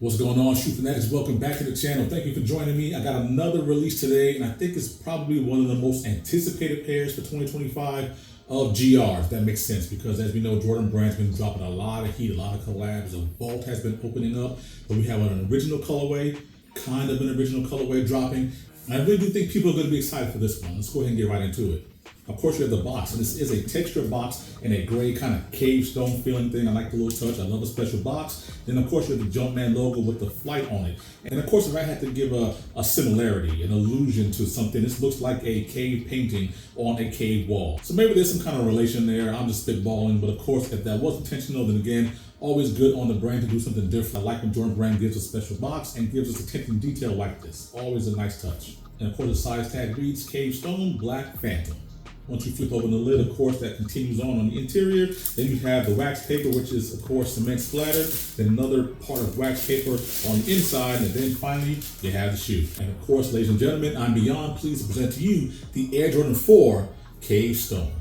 What's going on, shoe fanatics? Welcome back to the channel. Thank you for joining me. I got another release today, and I think it's probably one of the most anticipated pairs for 2025 of GRs. That makes sense because, as we know, Jordan Brand's been dropping a lot of heat, a lot of collabs. The vault has been opening up, but we have an original colorway, kind of an original colorway dropping. And I really do think people are going to be excited for this one. Let's go ahead and get right into it. Of course, we have the box, and this is a textured box in a gray kind of cave stone feeling thing. I like the little touch. I love a special box. Then, of course, we have the Jumpman logo with the flight on it. And, of course, if I had to give a similarity, an allusion to something, this looks like a cave painting on a cave wall. So maybe there's some kind of relation there. I'm just spitballing. But, of course, if that was intentional, then, again, always good on the brand to do something different. I like when Jordan Brand gives a special box and gives us attention to detail like this. Always a nice touch. And, of course, the size tag reads Cave Stone Black Phantom. Once you flip open the lid, of course, that continues on the interior. Then you have the wax paper, which is, of course, cement splattered. Then another part of wax paper on the inside. And then finally, you have the shoe. And of course, ladies and gentlemen, I'm beyond pleased to present to you the Air Jordan 4 Cave Stone.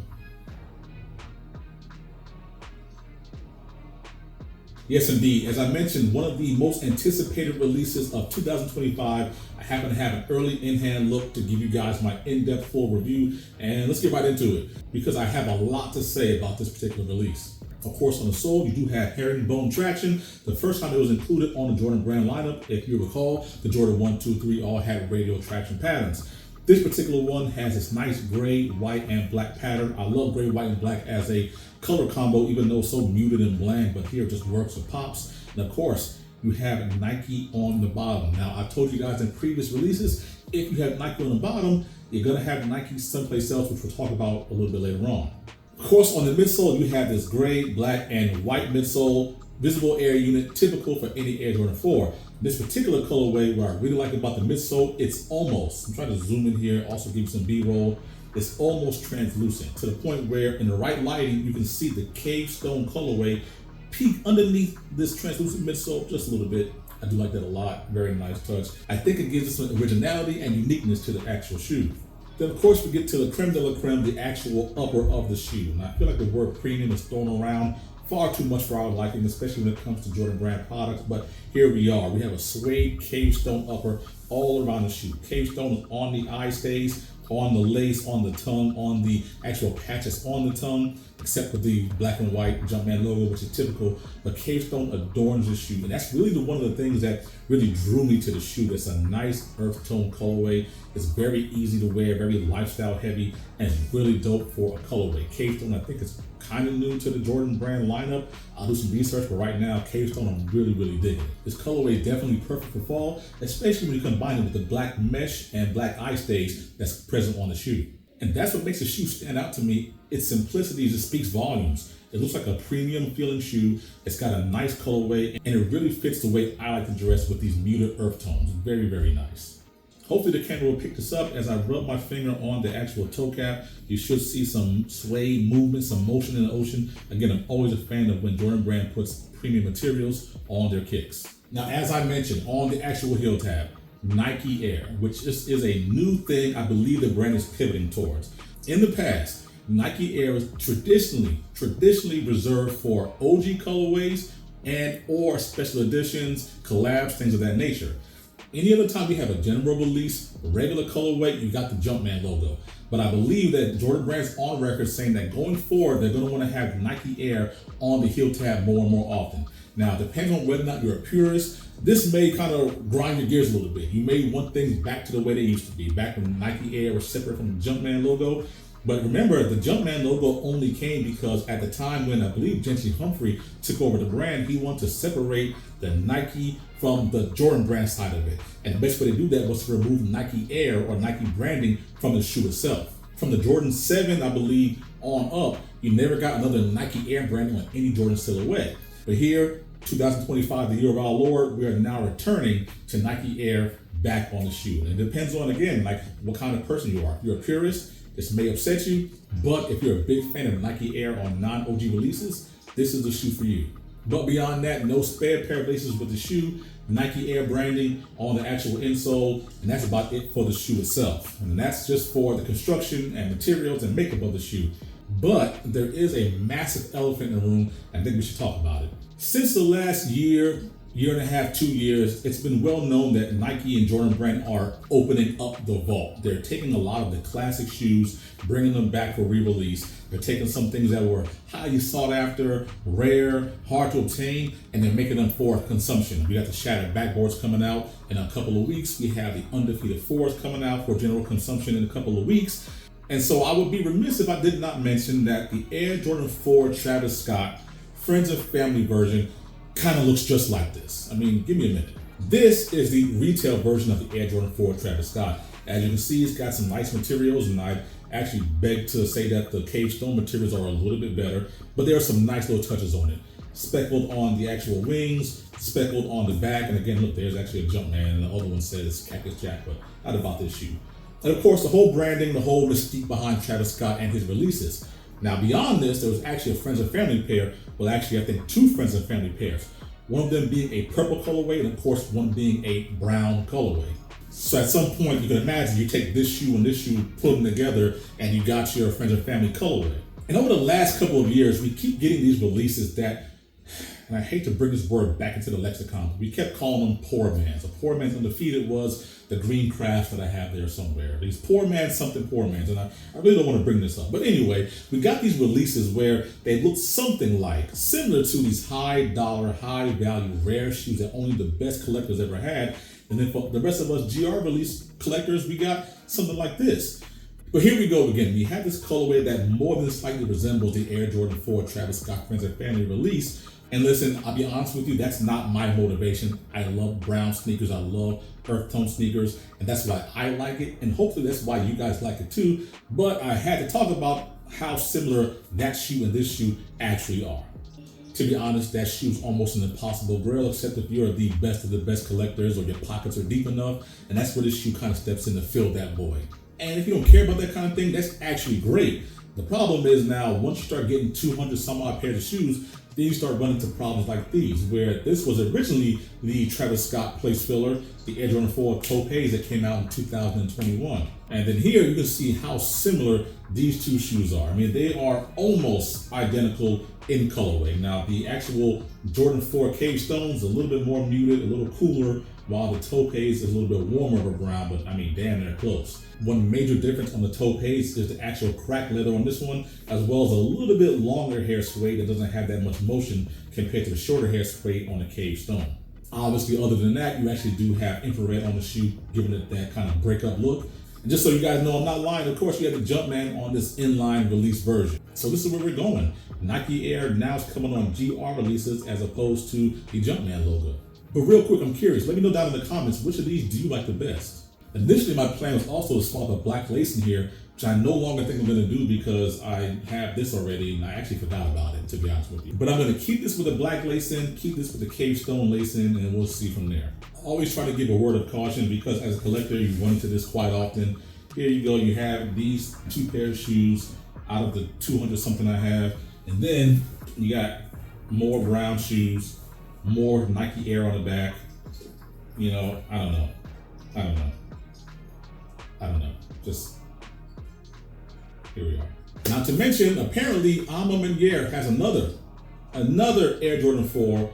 Yes, indeed. As I mentioned, one of the most anticipated releases of 2025. I happen to have an early in-hand look to give you guys my in-depth full review. And let's get right into it because I have a lot to say about this particular release. Of course, on the sole, you do have herringbone traction. The first time it was included on the Jordan Brand lineup, if you recall, the Jordan 1, 2, 3 all had radial traction patterns. This particular one has this nice gray, white, and black pattern. I love gray, white, and black as a color combo, even though it's so muted and bland, but here it just works with pops. And of course, you have Nike on the bottom. Now, I told you guys in previous releases, if you have Nike on the bottom, you're gonna have Nike someplace else, which we'll talk about a little bit later on. Of course, on the midsole, you have this gray, black, and white midsole, visible air unit, typical for any Air Jordan 4. This particular colorway, what I really like about the midsole, it's almost, I'm trying to zoom in here, also give you some B-roll, it's almost translucent to the point where in the right lighting, you can see the cave stone colorway peek underneath this translucent midsole just a little bit. I do like that a lot, very nice touch. I think it gives us some originality and uniqueness to the actual shoe. Then of course we get to the creme de la creme, the actual upper of the shoe. And I feel like the word premium is thrown around far too much for our liking, especially when it comes to Jordan Brand products. But here we are. We have a suede cave stone upper all around the shoe. Cave stone is on the eye stays, on the lace, on the tongue, on the actual patches on the tongue, except for the black and white Jumpman logo, which is typical. But cave stone adorns the shoe. And that's really one of the things that really drew me to the shoe. It's a nice earth tone colorway. It's very easy to wear, very lifestyle heavy, and really dope for a colorway. Cave stone, I think, is kind of new to the Jordan Brand lineup. I'll do some research, but right now, cave stone, I'm really digging it. This colorway is definitely perfect for fall, especially when you combine it with the black mesh and black eye stays that's present on the shoe. And that's what makes the shoe stand out to me. Its simplicity just speaks volumes. It looks like a premium feeling shoe. It's got a nice colorway, and it really fits the way I like to dress with these muted earth tones. Very nice. Hopefully the camera will pick this up. As I rub my finger on the actual toe cap, you should see some sway movement, some motion in the ocean. Again, I'm always a fan of when Jordan Brand puts premium materials on their kicks. Now, as I mentioned, on the actual heel tab, Nike Air, which is a new thing I believe the brand is pivoting towards. In the past, Nike Air was traditionally reserved for OG colorways and or special editions, collabs, things of that nature. Any other time we have a general release, regular colorway, you got the Jumpman logo. But I believe that Jordan Brand's on record saying that going forward, they're going to want to have Nike Air on the heel tab more and more often. Now, depending on whether or not you're a purist, this may kind of grind your gears a little bit. You may want things back to the way they used to be, back when Nike Air was separate from the Jumpman logo. But remember, the Jumpman logo only came because at the time when I believe Gentry Humphrey took over the brand, he wanted to separate the Nike from the Jordan Brand side of it. And the best way to do that was to remove Nike Air or Nike branding from the shoe itself. From the Jordan 7, I believe, on up, you never got another Nike Air branding on any Jordan silhouette. But here, 2025, the year of our Lord, we are now returning to Nike Air back on the shoe. And it depends on, again, like what kind of person you are. If you're a purist, this may upset you, but if you're a big fan of Nike Air on non-OG releases, this is the shoe for you. But beyond that, no spare pair of laces with the shoe, Nike Air branding on the actual insole, and that's about it for the shoe itself. And that's just for the construction and materials and makeup of the shoe. But there is a massive elephant in the room, and I think we should talk about it. Since the last year, year and a half, 2 years, it's been well known that Nike and Jordan Brand are opening up the vault. They're taking a lot of the classic shoes, bringing them back for re-release. They're taking some things that were highly sought after, rare, hard to obtain, and they're making them for consumption. We got the Shattered Backboards coming out in a couple of weeks. We have the Undefeated 4s coming out for general consumption in a couple of weeks. And so I would be remiss if I did not mention that the Air Jordan 4 Travis Scott Friends and Family version kind of looks just like this. I mean, give me a minute. This is the retail version of the Air Jordan 4 Travis Scott. As you can see, it's got some nice materials, and I actually beg to say that the cave stone materials are a little bit better, but there are some nice little touches on it. Speckled on the actual wings, speckled on the back, and again, look, there's actually a Jumpman, and the other one says Cactus Jack, but not about this shoe. And of course, the whole branding, the whole mystique behind Travis Scott and his releases. Now, beyond this, there was actually a Friends and Family pair. Well, actually, I think 2 Friends and Family pairs. One of them being a purple colorway, and of course, one being a brown colorway. So at some point, you can imagine you take this shoe and this shoe, put them together, and you got your Friends and Family colorway. And over the last couple of years, we keep getting these releases that, and I hate to bring this word back into the lexicon, but we kept calling them poor man's. A poor man's Undefeated was the green craft that I have there somewhere. These poor man's something poor man's, and I really don't want to bring this up. But anyway, we got these releases where they look something like, similar to these high dollar, high value, rare shoes that only the best collectors ever had. And then for the rest of us GR release collectors, we got something like this. But here we go again. We have this colorway that more than slightly resembles the Air Jordan 4 Travis Scott Friends and Family release. And listen, I'll be honest with you, that's not my motivation. I love brown sneakers. I love earth tone sneakers, and that's why I like it. And hopefully that's why you guys like it too. But I had to talk about how similar that shoe and this shoe actually are. To be honest, that shoe's almost an impossible grail, except if you're the best of the best collectors or your pockets are deep enough. And that's where this shoe kind of steps in to fill that void. And if you don't care about that kind of thing, that's actually great. The problem is now, once you start getting 200 some odd pairs of shoes, then you start running into problems like these, where this was originally the Travis Scott place filler, the Air Jordan 4 Topaz that came out in 2021. And then here you can see how similar these two shoes are. I mean, they are almost identical in colorway. Now, the actual Jordan 4 Cave Stone's a little bit more muted, a little cooler, while the Topaz is a little bit warmer of a brown, but I mean, damn, they're close. One major difference on the Topaz is the actual crack leather on this one, as well as a little bit longer hair suede that doesn't have that much motion compared to the shorter hair suede on the Cave Stone. Obviously, other than that, you actually do have infrared on the shoe, giving it that kind of breakup look. And just so you guys know I'm not lying, of course, you have the Jumpman on this inline release version. So this is where we're going. Nike Air now is coming on GR releases as opposed to the Jumpman logo. But real quick, I'm curious, let me know down in the comments, which of these do you like the best? Initially, my plan was also to swap a black lace in here, which I no longer think I'm gonna do because I have this already and I actually forgot about it, to be honest with you. But I'm gonna keep this with a black lace in, keep this with the Cave Stone lace in, and we'll see from there. Always try to give a word of caution because as a collector, you run into this quite often. Here you go, you have these 2 pairs of shoes out of the 200 something I have. And then you got more brown shoes, more Nike Air on the back. You know, I don't know. Just, here we are. Not to mention, apparently, Alma Meniere has another Air Jordan 4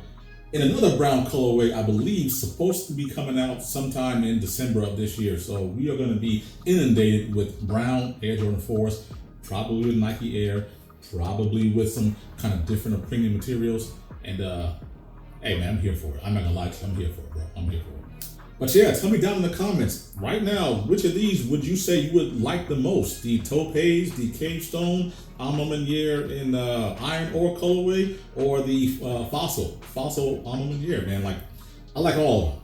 in another brown colorway, I believe, supposed to be coming out sometime in December of this year. So we are going to be inundated with brown Air Jordan 4s, probably with Nike Air, probably with some kind of different or premium materials. And hey man, I'm here for it. I'm not gonna lie to you, I'm here for it, bro. I'm here for it. But yeah, tell me down in the comments right now, which of these would you say you would like the most? The Topaz, the Cave Stone, Alma Meniere in iron ore colorway, or the fossil Alma Meniere, man. Like, I like all of them.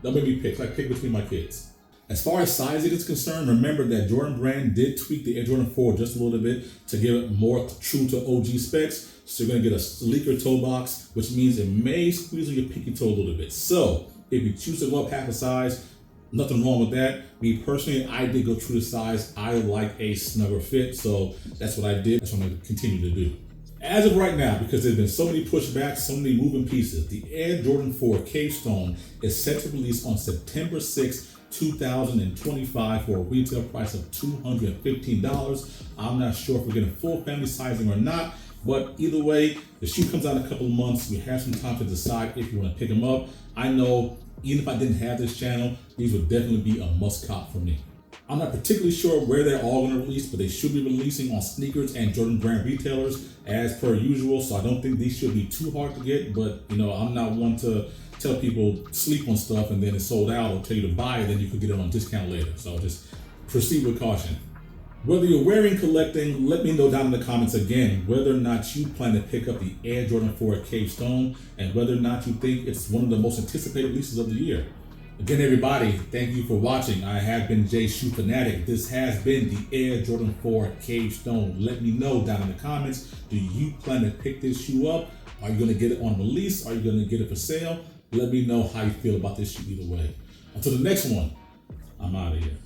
Don't make me pick. Like, pick between my kids. As far as sizing is concerned, remember that Jordan Brand did tweak the Air Jordan 4 just a little bit to give it more true to OG specs. So you're gonna get a sleeker toe box, which means it may squeeze on your pinky toe a little bit. So if you choose to go up half a size, nothing wrong with that. Me personally, I did go true to size. I like a snugger fit, so that's what I did. That's what I'm gonna continue to do. As of right now, because there's been so many pushbacks, so many moving pieces, the Air Jordan 4 Cave Stone is set to release on September 6th, 2025 for a retail price of $215. I'm not sure if we're getting full family sizing or not, But either way, the shoe comes out in a couple of months. You have some time to decide if you want to pick them up. I know even if I didn't have this channel, these would definitely be a must cop for me. I'm not particularly sure where they're all going to release, but they should be releasing on sneakers and Jordan brand retailers as per usual. So I don't think these should be too hard to get, but you know, I'm not one to tell people sleep on stuff and then it's sold out, or tell you to buy it, then you could get it on discount later. So just proceed with caution. Whether you're wearing, collecting, let me know down in the comments again whether or not you plan to pick up the Air Jordan 4 Cave Stone and whether or not you think it's one of the most anticipated releases of the year. Again, everybody, thank you for watching. I have been Jay Shoe Fanatic. This has been the Air Jordan 4 Cave Stone. Let me know down in the comments, do you plan to pick this shoe up? Are you going to get it on release? Are you going to get it for sale? Let me know how you feel about this shoe either way. Until the next one, I'm out of here.